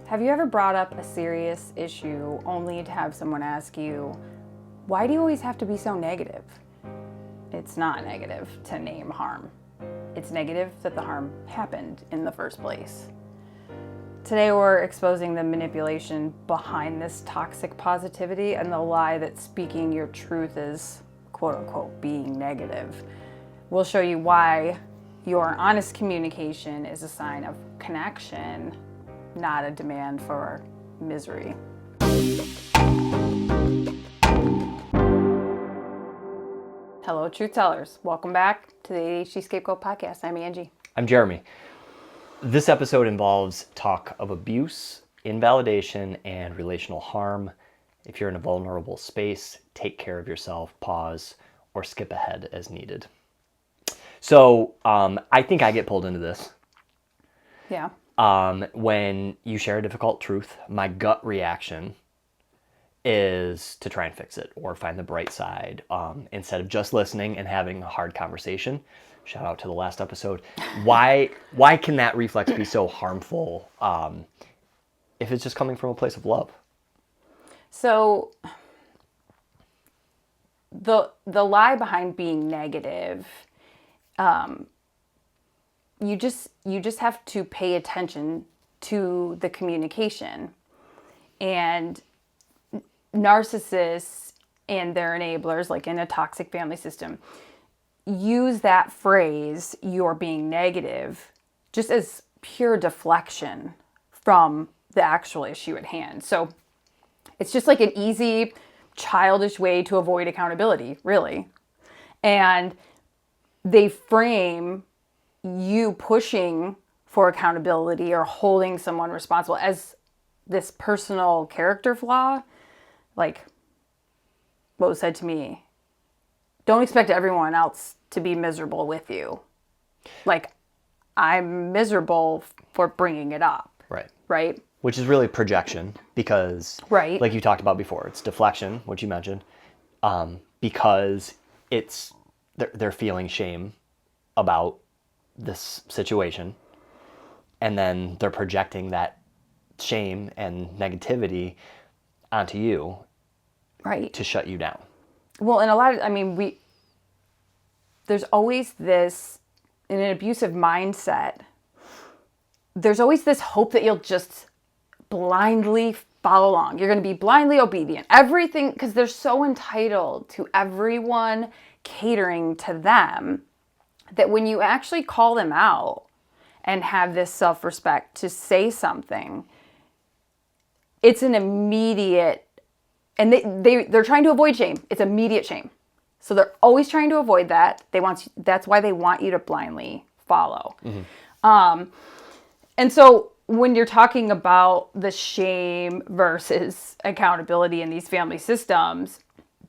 Have you ever brought up a serious issue only to have someone ask you, why do you always have to be so negative? It's not negative to name harm. It's negative that the harm happened in the first place. Today we're exposing the manipulation behind this toxic positivity and the lie that speaking your truth is quote unquote being negative. We'll show you why your honest communication is a sign of connection, not a demand for misery. Hello, truth tellers. Welcome back to the ADHD Scapegoat Podcast. I'm Angie. I'm Jeremy. This episode involves talk of abuse, invalidation, and relational harm. If you're in a vulnerable space, take care of yourself, pause, or skip ahead as needed. So I think I get pulled into this. Yeah. When you share a difficult truth, my gut reaction is to try and fix it or find the bright side instead of just listening and having a hard conversation. Shout out to the last episode. Why can that reflex be so harmful if it's just coming from a place of love? So the lie behind being negative, you just have to pay attention to the communication. And narcissists and their enablers, like in a toxic family system, use that phrase, "you're being negative," just as pure deflection from the actual issue at hand. So it's just like an easy, childish way to avoid accountability, really. And they frame you pushing for accountability or holding someone responsible as this personal character flaw. Like what was said to me, don't expect everyone else to be miserable with you. Like, I'm miserable for bringing it up. Right. Right? Which is really projection because, right, like you talked about before, it's deflection, which you mentioned, because they're feeling shame about this situation, and then they're projecting that shame and negativity onto you, right, to shut you down. Well, and there's always this, in an abusive mindset, there's always this hope that you'll just blindly follow along. You're going to be blindly obedient. Everything, because they're so entitled to everyone catering to them, that when you actually call them out and have this self-respect to say something, it's an immediate, and they're trying to avoid shame. It's immediate shame. So they're always trying to avoid that. That's why they want you to blindly follow. Mm-hmm. And so when you're talking about the shame versus accountability in these family systems,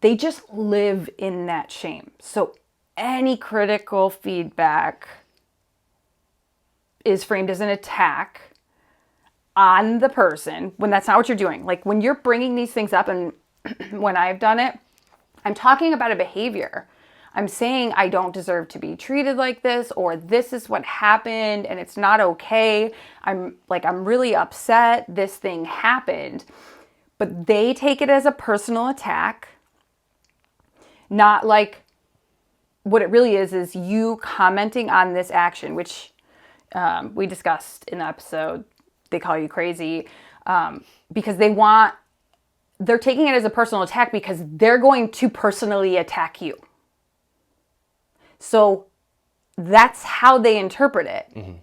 they just live in that shame. So any critical feedback is framed as an attack on the person when that's not what you're doing. Like when you're bringing these things up, and when I've done it, I'm talking about a behavior. I'm saying I don't deserve to be treated like this, or this is what happened and it's not okay. I'm really upset this thing happened. But they take it as a personal attack, not like what it really is you commenting on this action, which we discussed in the episode. They call you crazy because they're taking it as a personal attack because they're going to personally attack you. So that's how they interpret it. Mm-hmm.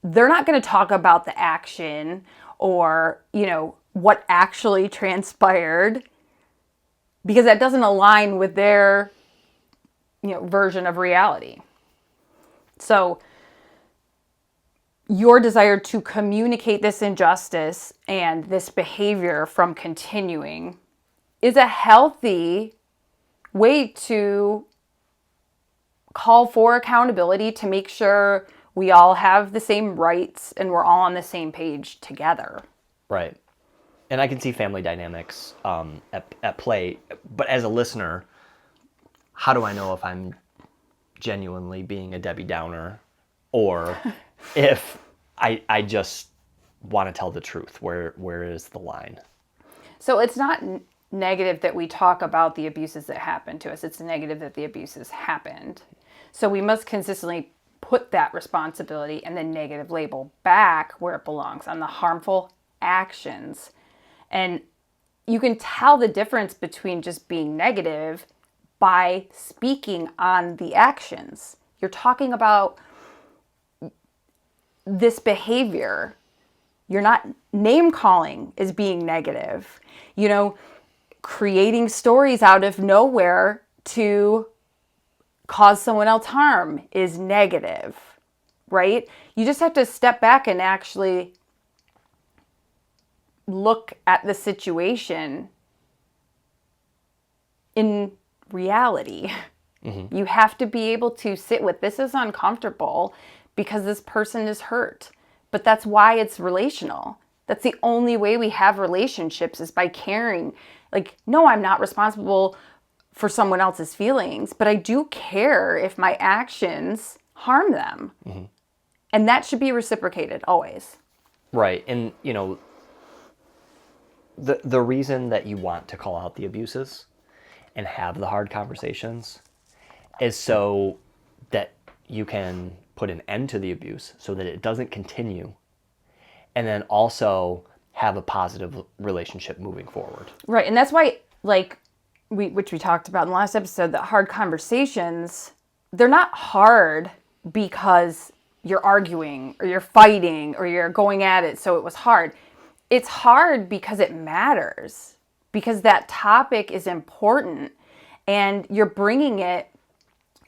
They're not going to talk about the action or, what actually transpired, because that doesn't align with their, version of reality. So your desire to communicate this injustice and this behavior from continuing is a healthy way to call for accountability, to make sure we all have the same rights and we're all on the same page together. Right. And I can see family dynamics at play. But as a listener, how do I know if I'm genuinely being a Debbie Downer or if I just want to tell the truth? Where is the line? So it's not negative that we talk about the abuses that happened to us. It's negative that the abuses happened. So we must consistently put that responsibility and the negative label back where it belongs, on the harmful actions. And you can tell the difference between just being negative by speaking on the actions. You're talking about this behavior. You're not name calling as being negative. Creating stories out of nowhere to cause someone else harm is negative, right? You just have to step back and actually look at the situation in reality. Mm-hmm. You have to be able to sit with, this is uncomfortable because this person is hurt. But that's why it's relational. That's the only way we have relationships, is by caring. Like, no, I'm not responsible for someone else's feelings, but I do care if my actions harm them. Mm-hmm. And that should be reciprocated always. Right. And, the reason that you want to call out the abuses and have the hard conversations is so that you can put an end to the abuse, so that it doesn't continue, and then also have a positive relationship moving forward. Right. And that's why, which we talked about in the last episode, that hard conversations, they're not hard because you're arguing or you're fighting or you're going at it, so it was hard. It's hard because it matters, because that topic is important, and you're bringing it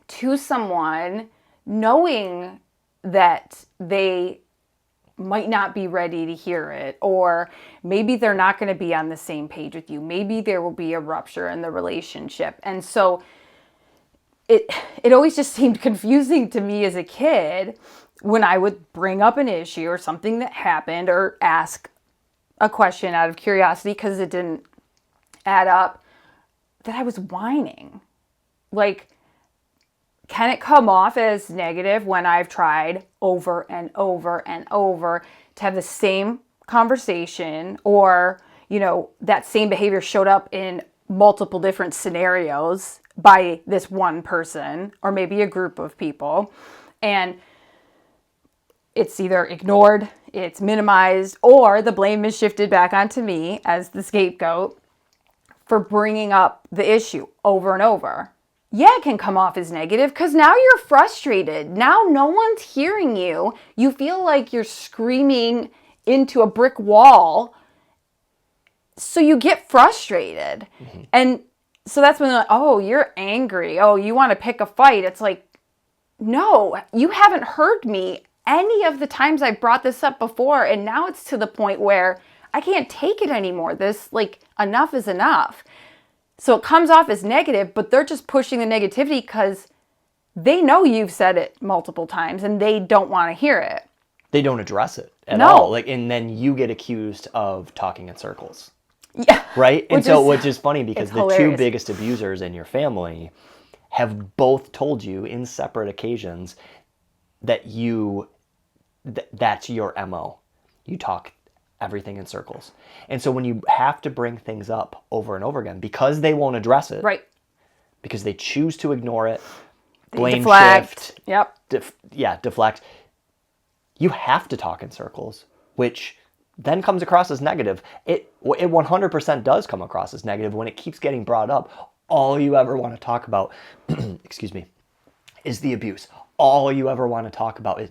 to someone knowing that they might not be ready to hear it, or maybe they're not going to be on the same page with you. Maybe there will be a rupture in the relationship. And so it always just seemed confusing to me as a kid when I would bring up an issue or something that happened, or ask a question out of curiosity because it didn't add up, that I was whining. Can it come off as negative when I've tried over and over and over to have the same conversation, or, that same behavior showed up in multiple different scenarios by this one person, or maybe a group of people, and it's either ignored, it's minimized, or the blame is shifted back onto me as the scapegoat for bringing up the issue over and over. Yeah, it can come off as negative because now you're frustrated. Now no one's hearing you. You feel like you're screaming into a brick wall. So you get frustrated. Mm-hmm. And so that's when they're like, oh, you're angry. Oh, you want to pick a fight. It's like, no, you haven't heard me any of the times I brought this up before. And now it's to the point where I can't take it anymore. This, enough is enough. So it comes off as negative, but they're just pushing the negativity because they know you've said it multiple times and they don't want to hear it. They don't address it at all. And then you get accused of talking in circles. Yeah. Right? Which is funny because the two biggest abusers in your family have both told you in separate occasions that that's your MO. You talk everything in circles. And so when you have to bring things up over and over again because they won't address it, right? Because they choose to ignore it, blame deflect. Shift, deflect. You have to talk in circles, which then comes across as negative. It 100% does come across as negative when it keeps getting brought up. All you ever want to talk about, excuse me, is the abuse. All you ever want to talk about is.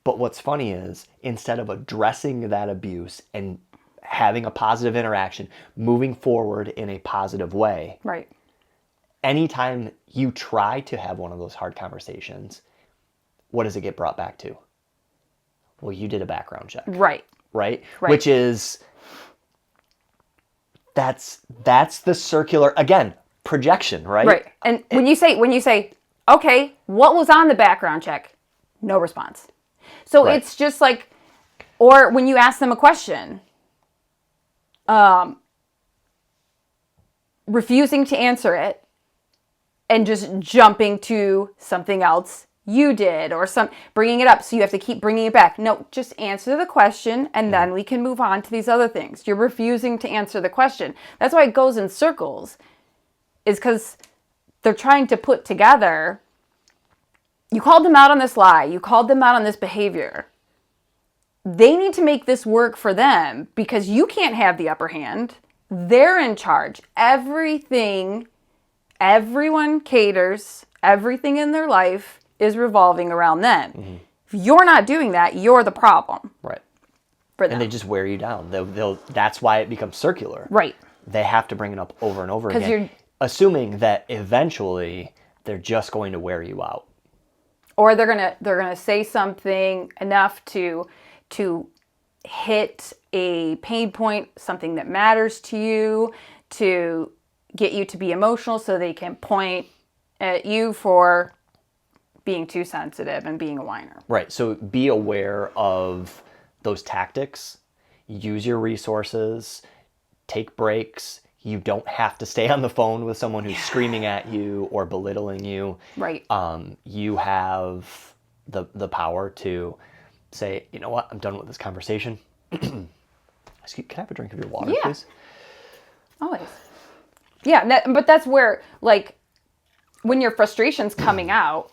But what's funny is, instead of addressing that abuse and having a positive interaction, moving forward in a positive way, right? Anytime you try to have one of those hard conversations, what does it get brought back to? Well, you did a background check. Right. Which is, that's the circular, again, projection, right? Right. And when you say, okay, what was on the background check? No response. So It's just or when you ask them a question, refusing to answer it and just jumping to something else you did, or bringing it up. So you have to keep bringing it back. No, just answer the question and then we can move on to these other things. You're refusing to answer the question. That's why it goes in circles, is because they're trying to put together, you called them out on this lie, you called them out on this behavior. They need to make this work for them because you can't have the upper hand. They're in charge. Everyone caters, everything in their life is revolving around them. Mm-hmm. If you're not doing that, you're the problem. Right. For them. And they just wear you down. That's why it becomes circular. Right. They have to bring it up over and over again, assuming that eventually they're just going to wear you out. Or they're gonna say something enough to hit a pain point, something that matters to you, to get you to be emotional so they can point at you for being too sensitive and being a whiner. Right. So be aware of those tactics. Use your resources. Take breaks. You don't have to stay on the phone with someone who's screaming at you or belittling you. Right. You have the power to say, you know what, I'm done with this conversation. Can I have a drink of your water, please? Always. Yeah, but that's where, like, when your frustration's coming out,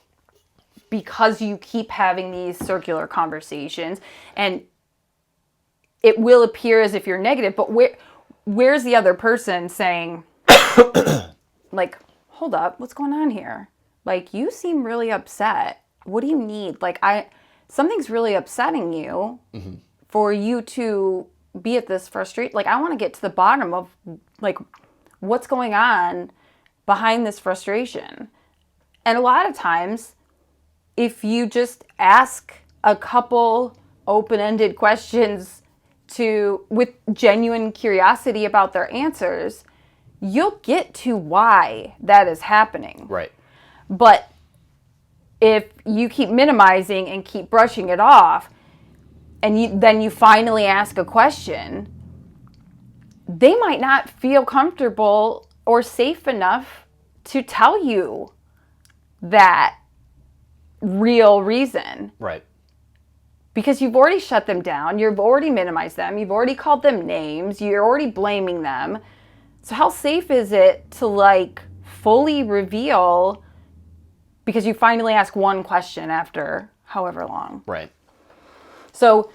because you keep having these circular conversations, and it will appear as if you're negative, but where's the other person saying, like, hold up, what's going on here? Like, you seem really upset. What do you need? Like, something's really upsetting you for you to be at this frustration. Like, I want to get to the bottom of, like, what's going on behind this frustration. And a lot of times, if you just ask a couple open-ended questions with genuine curiosity about their answers, you'll get to why that is happening. Right. But if you keep minimizing and keep brushing it off, and then you finally ask a question, they might not feel comfortable or safe enough to tell you that real reason. Right. Because you've already shut them down, you've already minimized them, you've already called them names, you're already blaming them. So how safe is it to, like, fully reveal, because you finally ask one question after however long. Right. So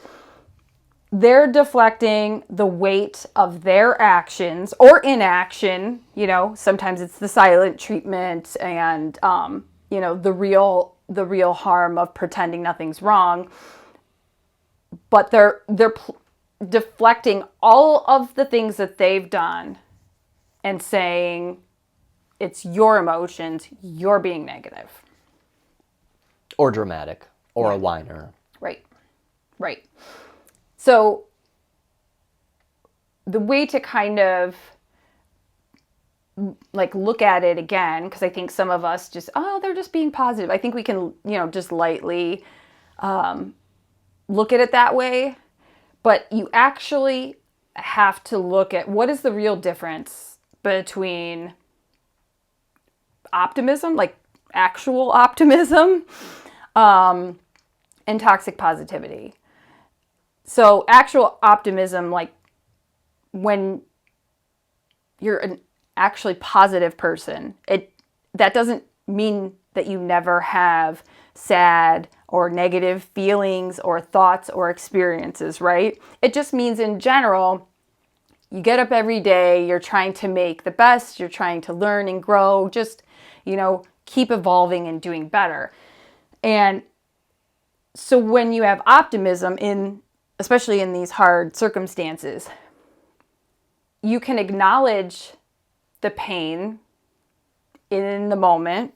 they're deflecting the weight of their actions or inaction. You know, sometimes it's the silent treatment and, you know, the real harm of pretending nothing's wrong. But they're deflecting all of the things that they've done and saying, it's your emotions, you're being negative. Or dramatic, or a whiner. Right. So the way to kind of, like, look at it again, because I think some of us just, they're just being positive. I think we can, you know, just lightly look at it that way. But you actually have to look at what is the real difference between optimism, like actual optimism, and toxic positivity. So actual optimism, like when you're an actually positive person, that doesn't mean that you never have sad or negative feelings or thoughts or experiences, right? It just means in general, you get up every day, you're trying to make the best, you're trying to learn and grow, just, you know, keep evolving and doing better. And so when you have optimism, especially in these hard circumstances, you can acknowledge the pain in the moment,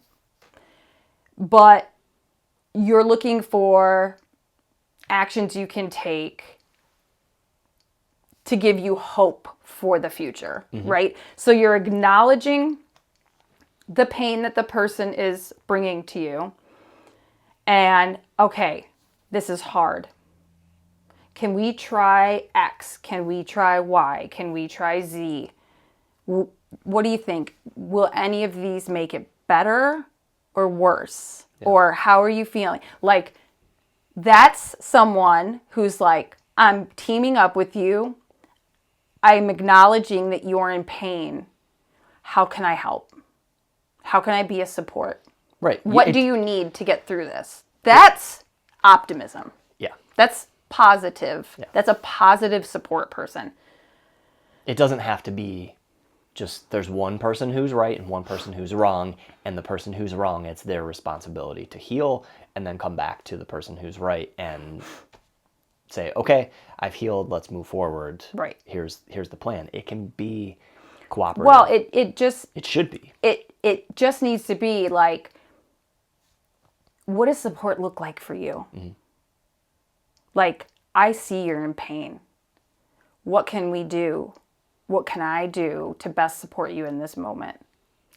but you're looking for actions you can take to give you hope for the future, right? So you're acknowledging the pain that the person is bringing to you. And, okay, this is hard. Can we try X? Can we try Y? Can we try Z? What do you think? Will any of these make it better or worse? or how are you feeling? Like, that's someone who's like, I'm teaming up with you. I'm acknowledging that you're in pain. How can I help? How can I be a support? Right. What do you need to get through this? That's optimism. Yeah. That's positive. Yeah. That's a positive support person. It doesn't have to be just there's one person who's right and one person who's wrong, and the person who's wrong, it's their responsibility to heal and then come back to the person who's right and say, okay, I've healed, let's move forward. Right. Here's the plan. It can be cooperative. Well, it should be. It just needs to be like, what does support look like for you? Mm-hmm. Like, I see you're in pain. What can we do? What can I do to best support you in this moment?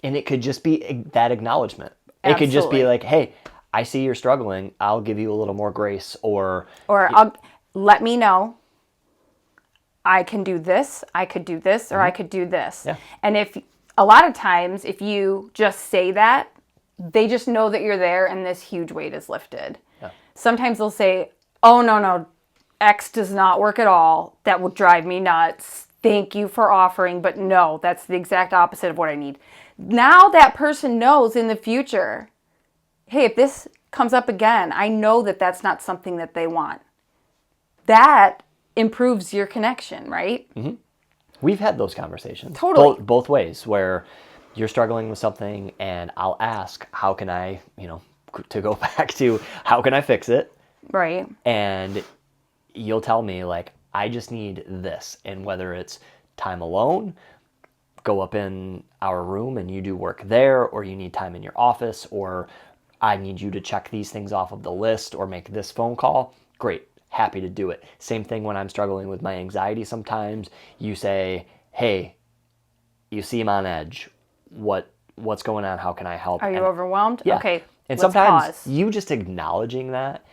And it could just be that acknowledgement. Absolutely. It could just be like, hey, I see you're struggling. I'll give you a little more grace, or let me know. I can do this. I could do this, or I could do this. Yeah. And a lot of times, if you just say that, they just know that you're there and this huge weight is lifted. Yeah. Sometimes they'll say, oh, no, X does not work at all. That will drive me nuts. Thank you for offering, but no, that's the exact opposite of what I need. Now that person knows in the future, hey, if this comes up again, I know that that's not something that they want. That improves your connection, right? Mm-hmm. We've had those conversations. Totally. Both ways, where you're struggling with something and I'll ask, how can I, to go back to, how can I fix it? Right. And you'll tell me, like, I just need this. And whether it's time alone, go up in our room and you do work there, or you need time in your office, or I need you to check these things off of the list or make this phone call, great, happy to do it. Same thing when I'm struggling with my anxiety sometimes. You say, hey, you seem on edge. What's going on? How can I help? Are you overwhelmed? Yeah. Okay, and let's sometimes pause. You just acknowledging that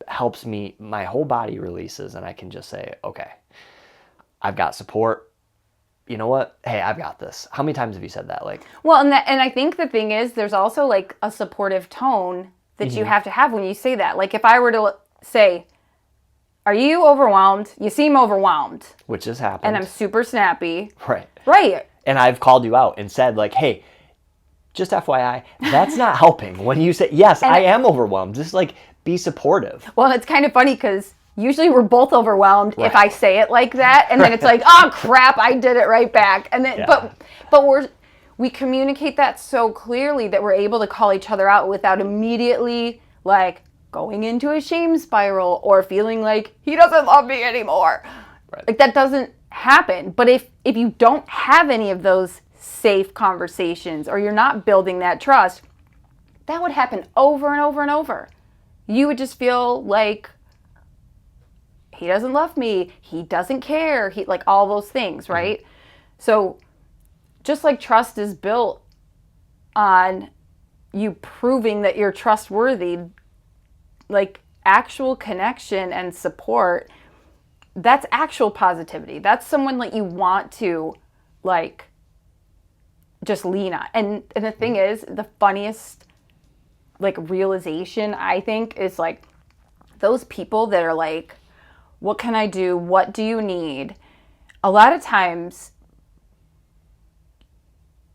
helps me, my whole body releases, and I can just say, okay, I've got support. You know what? Hey, I've got this. How many times have you said that? Like, well, and I think the thing is, there's also like a supportive tone that you have to have when you say that. Like, if I were to say, are you overwhelmed? You seem overwhelmed. Which has happened. And I'm super snappy. Right. Right. And I've called you out and said, like, hey, just FYI, that's not helping. When you say, yes, I am overwhelmed, just like, be supportive. Well, it's kind of funny because usually we're both overwhelmed Right. if I say it like that, and then it's like, oh crap, I did it right back. And then, but we communicate that so clearly that we're able to call each other out without immediately like going into a shame spiral or feeling like he doesn't love me anymore. Right. Like, that doesn't happen. But if you don't have any of those safe conversations, or you're not building that trust, that would happen over and over and over. You would just feel like he doesn't love me, he doesn't care, he, like, all those things, right? Mm-hmm. So just like trust is built on you proving that you're trustworthy, like, actual connection and support, that's actual positivity. That's someone that you want to, like, just lean on. And the thing is, the funniest, like, realization, I think, is like those people that are like, what can I do? What do you need? A lot of times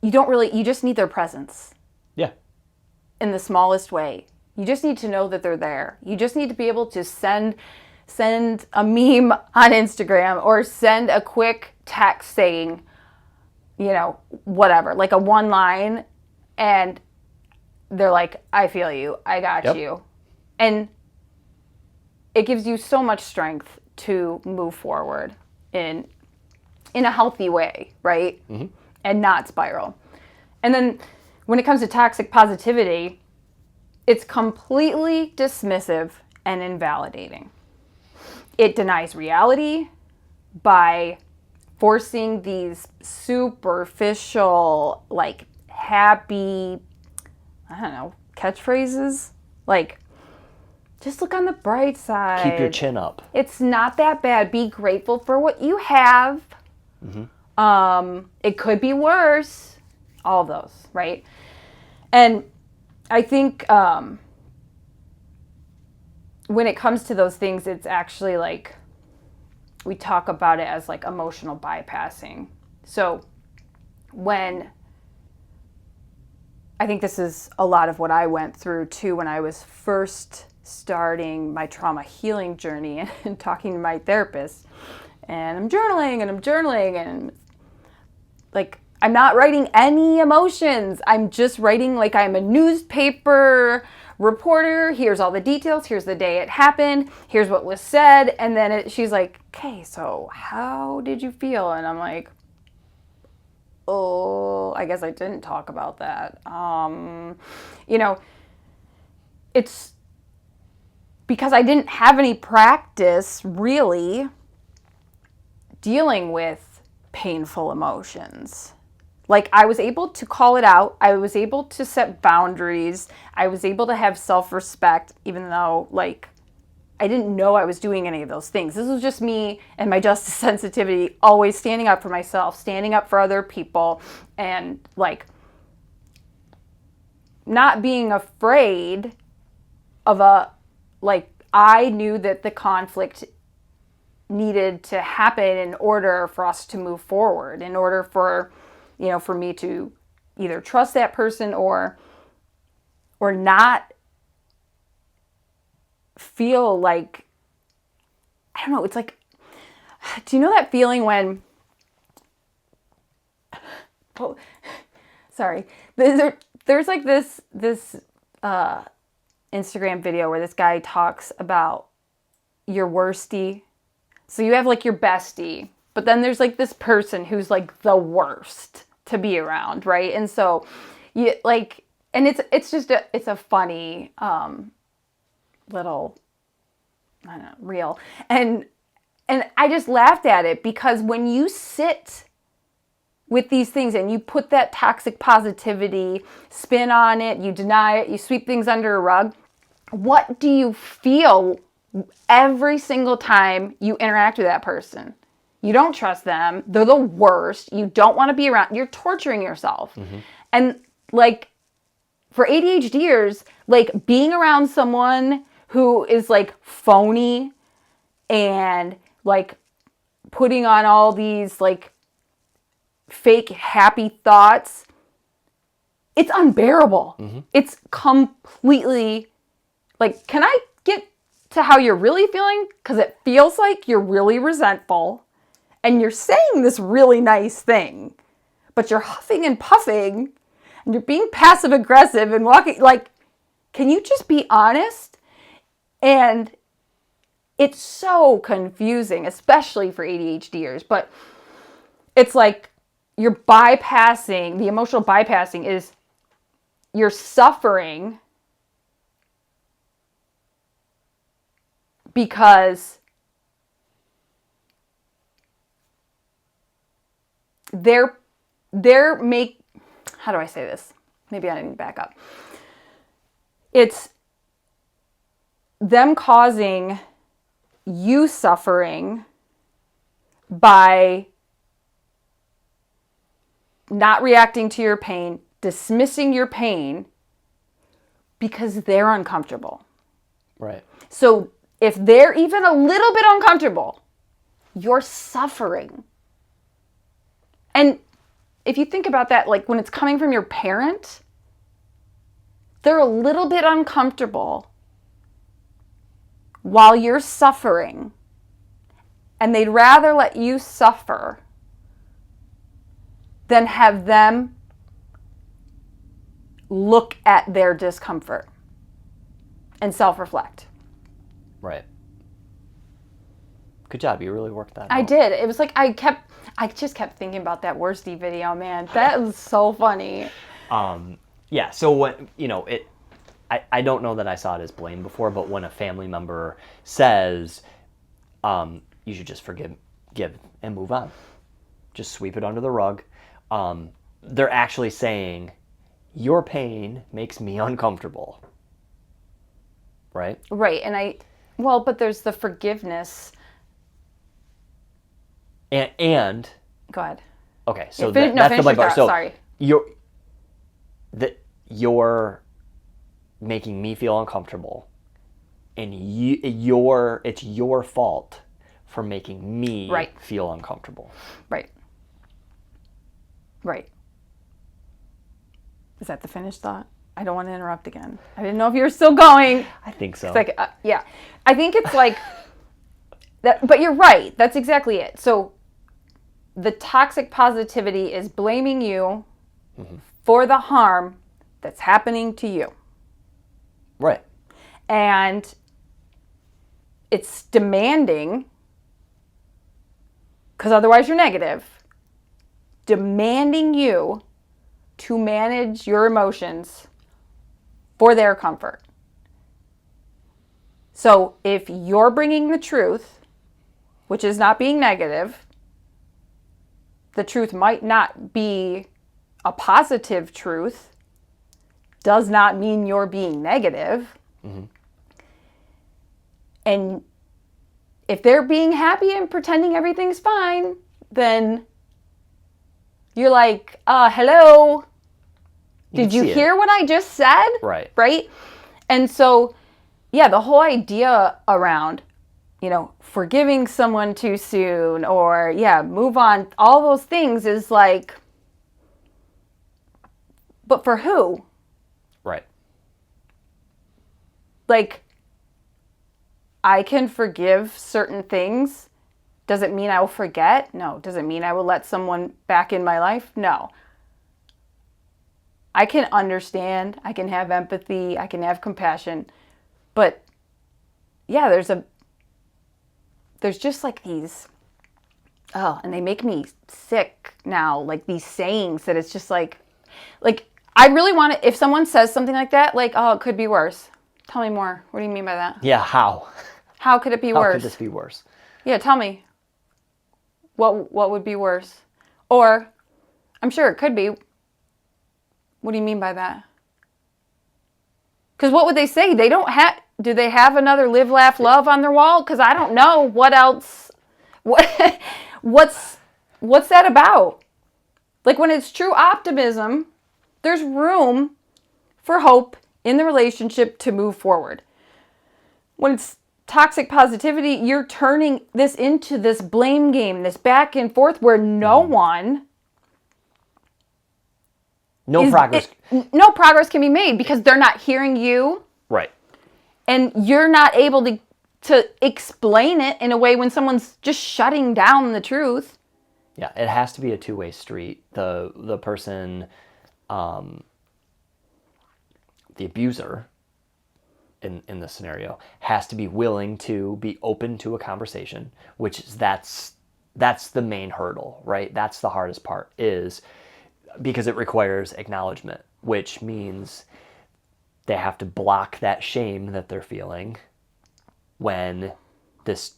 you just need their presence. Yeah. In the smallest way. You just need to know that they're there. You just need to be able to send a meme on Instagram, or send a quick text saying, whatever, like a one line, and they're like, I feel you, I got you. And it gives you so much strength to move forward in a healthy way, right? Mm-hmm. And not spiral. And then when it comes to toxic positivity, it's completely dismissive and invalidating. It denies reality by forcing these superficial, like, happy, I don't know, catchphrases. Like, just look on the bright side. Keep your chin up. It's not that bad. Be grateful for what you have. Mm-hmm. It could be worse. All those, right? And I think when it comes to those things, it's actually like we talk about it as like emotional bypassing. So when I think this is a lot of what I went through too when I was first starting my trauma healing journey and talking to my therapist, and I'm journaling and like I'm not writing any emotions. I'm just writing like I'm a newspaper reporter. Here's all the details. Here's the day it happened. Here's what was said. And then she's like, okay, so how did you feel? And I'm like, oh, I guess I didn't talk about that. It's because I didn't have any practice really dealing with painful emotions. Like, I was able to call it out. I was able to set boundaries. I was able to have self-respect, even though, like, I didn't know I was doing any of those things. This was just me and my justice sensitivity, always standing up for myself, standing up for other people, and, like, not being afraid of I knew that the conflict needed to happen in order for us to move forward, in order for me to either trust that person or not feel like, I don't know, it's like, do you know that feeling when, sorry, there's like this Instagram video where this guy talks about your worstie. So you have like your bestie, but then there's like this person who's like the worst to be around, right? And so you like, and it's just it's a funny little, I don't know, reel. And I just laughed at it because when you sit with these things and you put that toxic positivity spin on it, you deny it, you sweep things under a rug, what do you feel every single time you interact with that person? You don't trust them. They're the worst. You don't want to be around. You're torturing yourself. Mm-hmm. And like for ADHDers, like being around someone who is like phony and like putting on all these like fake happy thoughts, it's unbearable. Mm-hmm. It's completely like, can I get to how you're really feeling? Because it feels like you're really resentful and you're saying this really nice thing, but you're huffing and puffing and you're being passive aggressive and walking like, can you just be honest? And it's so confusing, especially for ADHDers, but it's like you're bypassing, the emotional bypassing is you're suffering because how do I say this? Maybe I need to back up. It's them causing you suffering by not reacting to your pain, dismissing your pain because they're uncomfortable. Right. So if they're even a little bit uncomfortable, you're suffering. And if you think about that, like when it's coming from your parent, they're a little bit uncomfortable while you're suffering. And they'd rather let you suffer than have them look at their discomfort and self-reflect. Right. Good job. You really worked that out. I did. It was like I just kept thinking about that worsty video, man. That was so funny. Yeah. So when, I don't know that I saw it as blame before, but when a family member says, you should just give and move on. Just sweep it under the rug. They're actually saying, your pain makes me uncomfortable. Right? Right. And but there's the forgiveness. And go ahead. Okay, so that's the blame part. So sorry. Your making me feel uncomfortable, and it's your fault for making me feel uncomfortable. Right. Right. Is that the finished thought? I don't want to interrupt again. I didn't know if you were still going. I think so. It's like, yeah. I think it's like that, but you're right. That's exactly it. So the toxic positivity is blaming you for the harm that's happening to you. Right. And it's demanding, because otherwise you're negative, demanding you to manage your emotions for their comfort. So if you're bringing the truth, which is not being negative, the truth might not be a positive truth, does not mean you're being negative. And if they're being happy and pretending everything's fine, then you're like, hello, did you hear what I just said? Right. Right? And so, yeah, the whole idea around, forgiving someone too soon or, move on, all those things is like, but for who? Right. Like, I can forgive certain things. Does it mean I will forget? No. Does it mean I will let someone back in my life? No. I can understand. I can have empathy. I can have compassion. But, yeah, there's just like these, and they make me sick now, like these sayings that it's just like I really want to, if someone says something like that, like, oh, it could be worse. Tell me more. What do you mean by that? Yeah, how? How could it be worse? How could this be worse? Yeah, tell me. What would be worse? Or, I'm sure it could be. What do you mean by that? Because what would they say? They don't have, do they have another live, laugh, love on their wall? Because I don't know what else, what's that about? Like when it's true optimism, there's room for hope in the relationship to move forward. When it's toxic positivity, you're turning this into this blame game, this back and forth where no progress can be made because they're not hearing you. Right. And you're not able to explain it in a way when someone's just shutting down the truth. Yeah, it has to be a two-way street. The person, the abuser in this scenario has to be willing to be open to a conversation, which is that's the main hurdle, right? That's the hardest part, is because it requires acknowledgement, which means they have to block that shame that they're feeling when this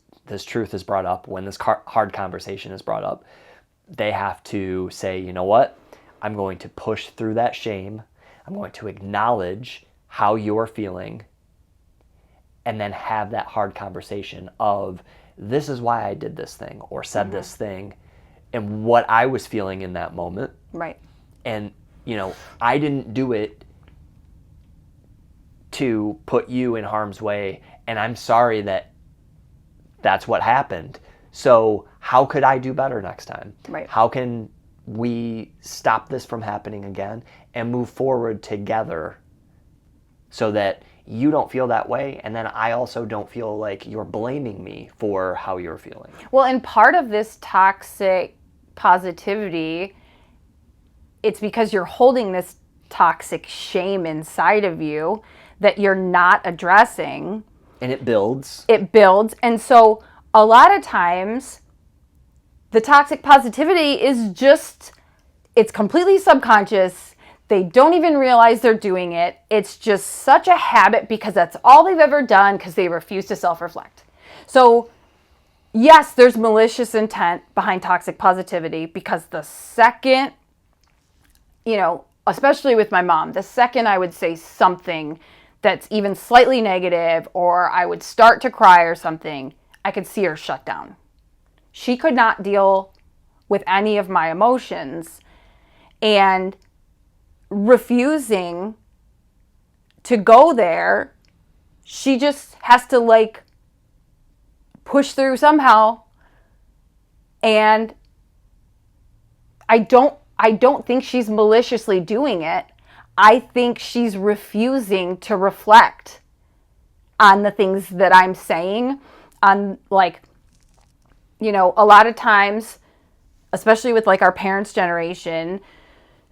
truth is brought up, when this hard conversation is brought up. They have to say, you know what? I'm going to push through that shame. I'm going to acknowledge how you're feeling, and then have that hard conversation of, this is why I did this thing or said this thing and what I was feeling in that moment. Right. And, I didn't do it to put you in harm's way, and I'm sorry that that's what happened. So how could I do better next time? Right. How can we stop this from happening again and move forward together so that you don't feel that way, and then I also don't feel like you're blaming me for how you're feeling. Well, and part of this toxic positivity, it's because you're holding this toxic shame inside of you that you're not addressing. And it builds. And so a lot of times the toxic positivity is just, it's completely subconscious. They don't even realize they're doing it. It's just such a habit because that's all they've ever done because they refuse to self-reflect. So yes, there's malicious intent behind toxic positivity because the second, especially with my mom, the second I would say something that's even slightly negative or I would start to cry or something, I could see her shut down. She could not deal with any of my emotions, and refusing to go there, she just has to like push through somehow. And I don't think she's maliciously doing it. I think she's refusing to reflect on the things that I'm saying. On like, you know, a lot of times, especially with like our parents' generation,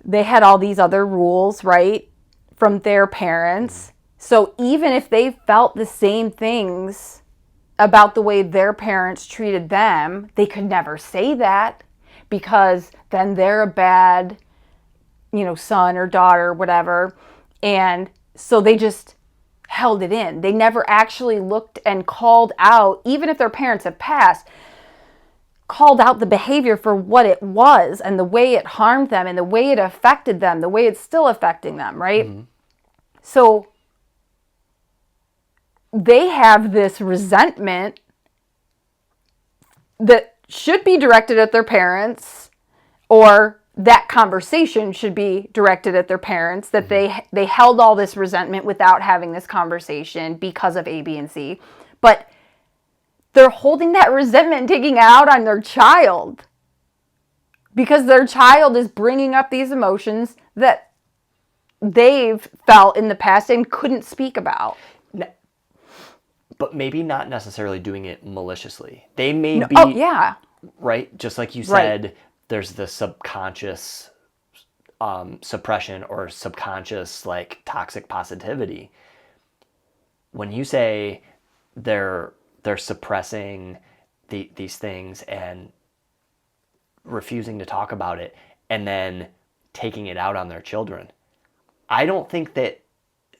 they had all these other rules, right, from their parents. So even if they felt the same things about the way their parents treated them, they could never say that, because then they're a bad, you know, son or daughter, whatever. And so they just held it in. They never actually looked and called out, even if their parents have passed, called out the behavior for what it was and the way it harmed them and the way it affected them, the way it's still affecting them, right? Mm-hmm. So they have this resentment that should be directed at their parents, or that conversation should be directed at their parents, that they held all this resentment without having this conversation because of A, B, and C. But they're holding that resentment and taking it out on their child because their child is bringing up these emotions that they've felt in the past and couldn't speak about. But maybe not necessarily doing it maliciously. They may be... Oh, yeah. Right? Just like you said, right. There's the subconscious suppression or subconscious like toxic positivity. When you say they're suppressing these things and refusing to talk about it and then taking it out on their children, I don't think that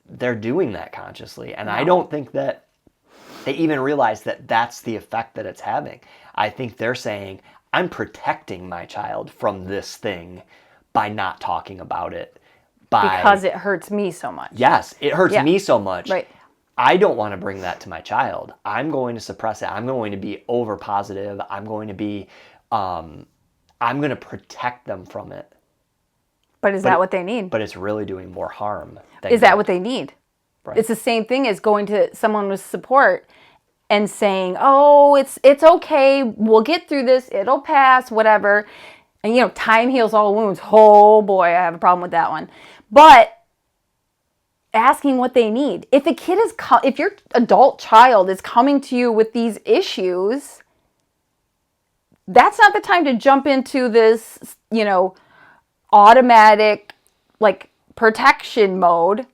they're doing that consciously. And no. I don't think that they even realize that that's the effect that it's having. I think they're saying, I'm protecting my child from this thing by not talking about it. Because it hurts me so much. Yes, it hurts me so much. Right. I don't want to bring that to my child. I'm going to suppress it. I'm going to be over positive. I'm going to be, I'm going to protect them from it. But is that what they need? But it's really doing more harm. Is that what they need? Right. It's the same thing as going to someone with support and saying, oh, it's okay. We'll get through this. It'll pass, whatever. And, you know, time heals all wounds. Oh, boy, I have a problem with that one. But asking what they need. If a kid is, if your adult child is coming to you with these issues, that's not the time to jump into this, you know, automatic, like, protection mode.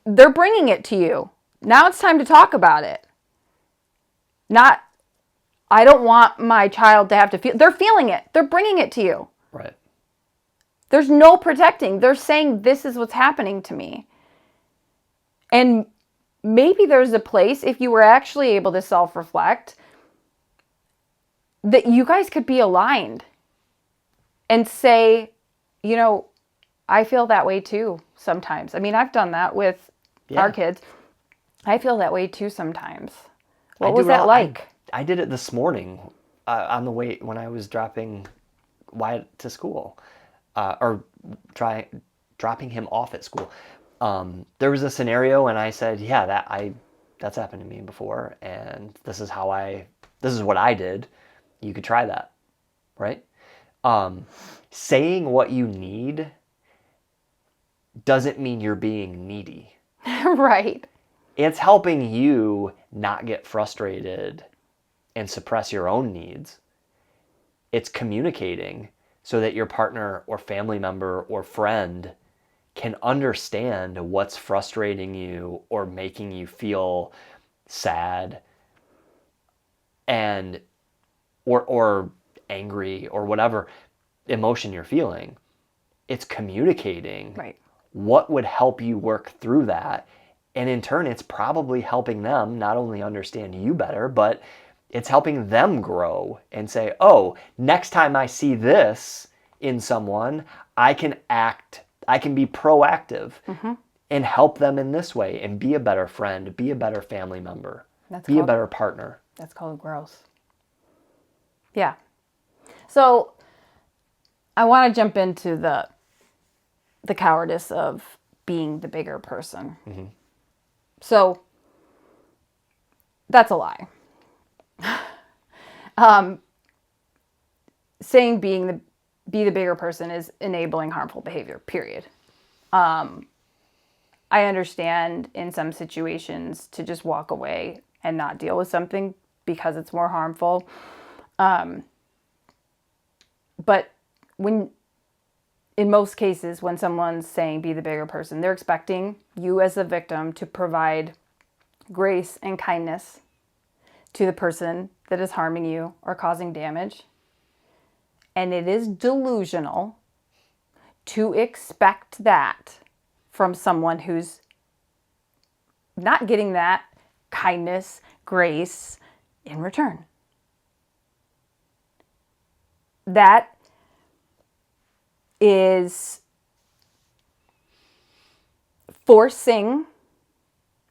They're bringing it to you. Now it's time to talk about it. Not, I don't want my child to have to feel. They're feeling it. They're bringing it to you. Right. There's no protecting. They're saying, this is what's happening to me. And maybe there's a place, if you were actually able to self-reflect, that you guys could be aligned and say, you know, I feel that way too sometimes. I mean, I've done that with our kids. I feel that way too sometimes. What was that like? I did it this morning on the way when I was dropping Wyatt to school, or dropping him off at school. There was a scenario, and I said, "Yeah, that's happened to me before, and this is what I did. You could try that, right?" Saying what you need doesn't mean you're being needy. Right. It's helping you not get frustrated and suppress your own needs. It's communicating so that your partner or family member or friend can understand what's frustrating you or making you feel sad and or angry or whatever emotion you're feeling. It's communicating what would help you work through that. And in turn, it's probably helping them not only understand you better, but it's helping them grow and say, oh, next time I see this in someone, I can be proactive and help them in this way and be a better friend, be a better family member, be a better partner. That's called growth. Yeah. So I want to jump into the cowardice of being the bigger person. So that's a lie. Saying be the bigger person is enabling harmful behavior, period. I understand in some situations to just walk away and not deal with something because it's more harmful. But in most cases, when someone's saying be the bigger person, they're expecting you as the victim to provide grace and kindness to the person that is harming you or causing damage. And it is delusional to expect that from someone who's not getting that kindness, grace in return. That is forcing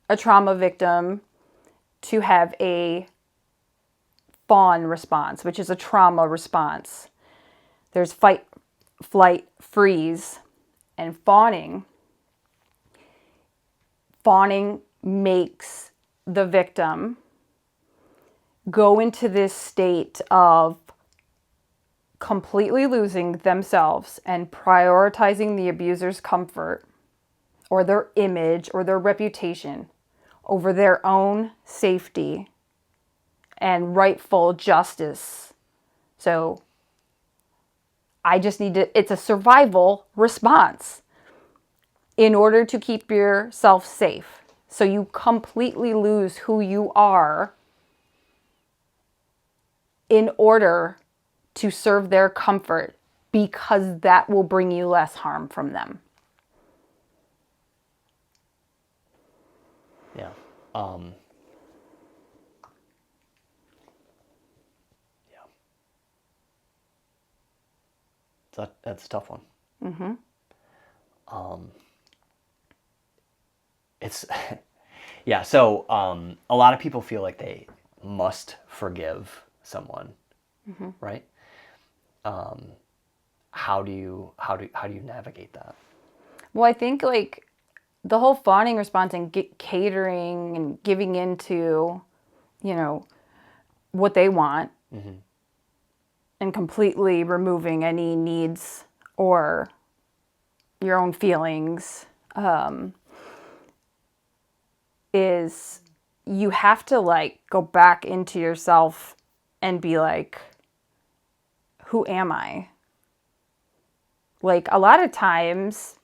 a trauma victim to have a fawn response, which is a trauma response. There's fight, flight, freeze, and fawning. Fawning makes the victim go into this state of completely losing themselves and prioritizing the abuser's comfort or their image or their reputation over their own safety and rightful justice. So it's a survival response in order to keep yourself safe. So you completely lose who you are in order to serve their comfort, because that will bring you less harm from them. Yeah. So that's a tough one. It's yeah. So a lot of people feel like they must forgive someone, right? How do you navigate that? Well, I think like the whole fawning response and catering and giving into, what they want, and completely removing any needs or your own feelings, is you have to like go back into yourself and be like, who am I? Like a lot of times,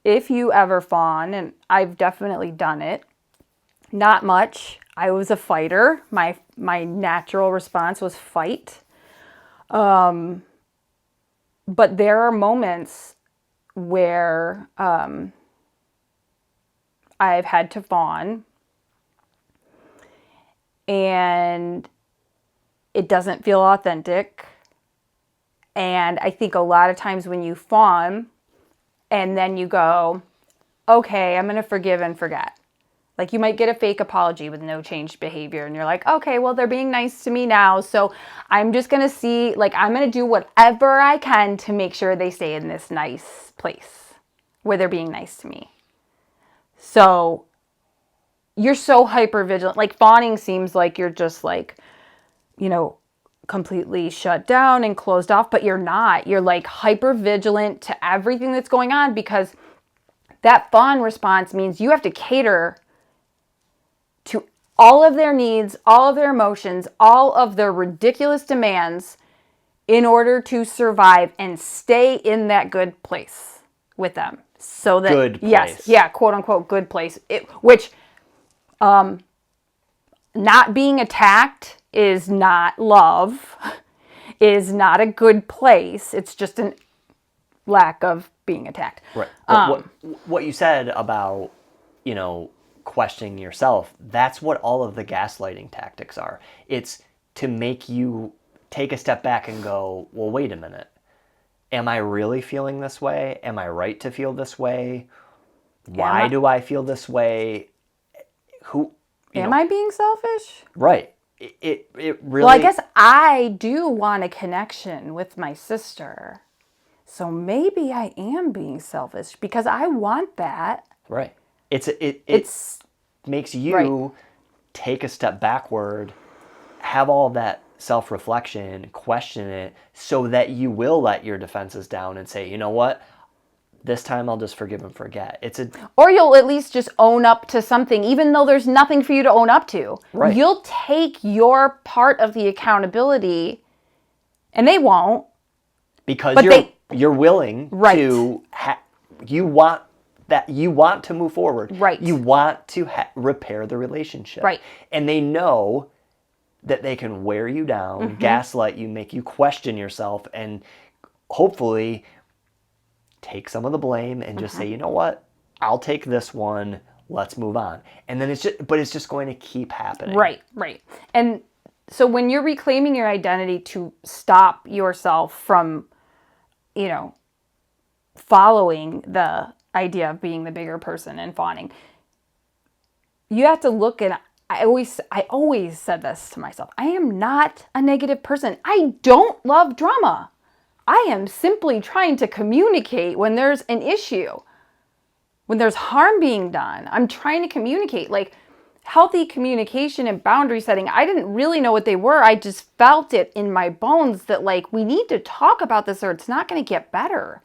if you ever fawn, and I've definitely done it, not much. I was a fighter. My natural response was fight. But there are moments where I've had to fawn, and it doesn't feel authentic. And I think a lot of times when you fawn and then you go, okay, I'm going to forgive and forget. Like you might get a fake apology with no changed behavior. And you're like, okay, well, they're being nice to me now. So I'm just going to I'm going to do whatever I can to make sure they stay in this nice place where they're being nice to me. So you're so hyper vigilant. Like fawning seems like you're just like, completely shut down and closed off, but you're not. You're like hyper vigilant to everything that's going on, because that fawn response means you have to cater to all of their needs, all of their emotions, all of their ridiculous demands in order to survive and stay in that good place with them. So that, good place. Yes, yeah, quote unquote good place, which not being attacked is not love, is not a good place. It's just a lack of being attacked. Right. But what you said about, questioning yourself, that's what all of the gaslighting tactics are. It's to make you take a step back and go, well, wait a minute. Am I really feeling this way? Am I right to feel this way? Why do I feel this way? Am I being selfish? Right. It really... Well, I guess I do want a connection with my sister. So maybe I am being selfish because I want that. Right. It makes you take a step backward, have all that self-reflection, question it, so that you will let your defenses down and say, you know what? This time I'll just forgive and forget. Or you'll at least just own up to something, even though there's nothing for you to own up to. Right. You'll take your part of the accountability, and they won't. Because you're willing to, you want to move forward. Right. You want to repair the relationship. Right. And they know that they can wear you down, gaslight you, make you question yourself, and hopefully take some of the blame and just say, you know what, I'll take this one, let's move on. And then it's just going to keep happening. Right. And so when you're reclaiming your identity to stop yourself from, following the idea of being the bigger person and fawning, you have to look at, I always said this to myself, I am not a negative person. I don't love drama. I am simply trying to communicate when there's an issue, when there's harm being done. I'm trying to communicate, like healthy communication and boundary setting. I didn't really know what they were. I just felt it in my bones that like, we need to talk about this or it's not going to get better.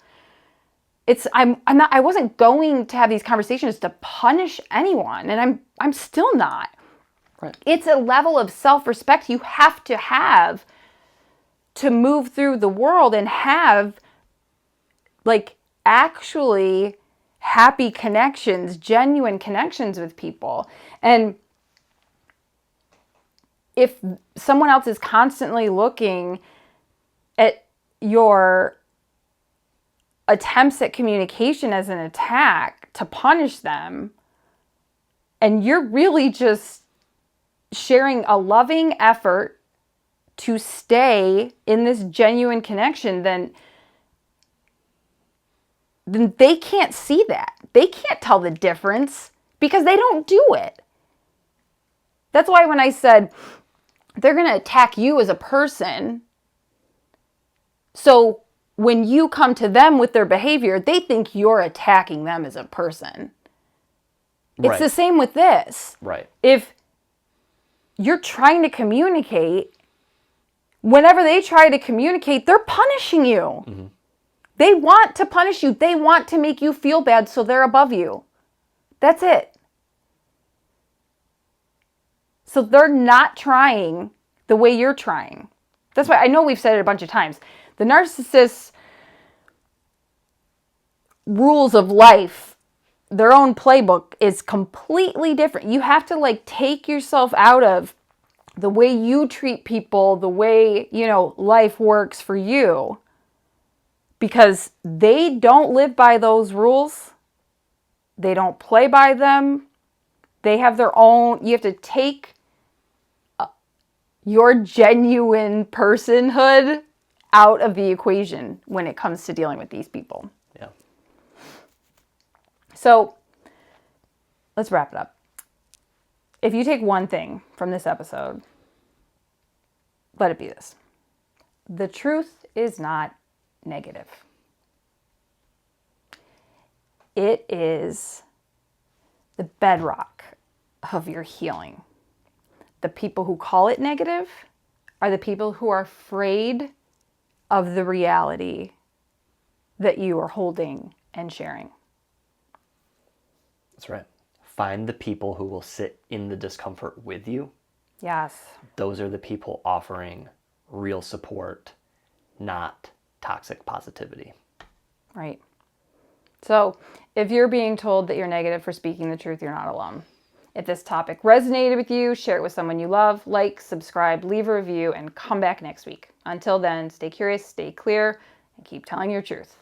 I wasn't going to have these conversations to punish anyone, and I'm still not. Right. It's a level of self-respect you have to move through the world and have like actually happy connections, genuine connections with people. And if someone else is constantly looking at your attempts at communication as an attack to punish them, and you're really just sharing a loving effort to stay in this genuine connection, then they can't see that. They can't tell the difference because they don't do it. That's why when I said they're going to attack you as a person, so when you come to them with their behavior, they think you're attacking them as a person. It's the same with this. Right. If you're trying to communicate, whenever they try to communicate, they're punishing you. Mm-hmm. They want to punish you. They want to make you feel bad, so they're above you. That's it. So they're not trying the way you're trying. That's why I know we've said it a bunch of times. The narcissist's rules of life, their own playbook is completely different. You have to like take yourself out of the way you treat people, the way, life works for you, because they don't live by those rules. They don't play by them. They have their own. You have to take your genuine personhood out of the equation when it comes to dealing with these people. Yeah. So let's wrap it up. If you take one thing from this episode, let it be this. The truth is not negative. It is the bedrock of your healing. The people who call it negative are the people who are afraid of the reality that you are holding and sharing. That's right. Find the people who will sit in the discomfort with you. Yes. Those are the people offering real support, not toxic positivity. Right. So if you're being told that you're negative for speaking the truth, you're not alone. If this topic resonated with you, share it with someone you love, like, subscribe, leave a review, and come back next week. Until then, stay curious, stay clear, and keep telling your truth.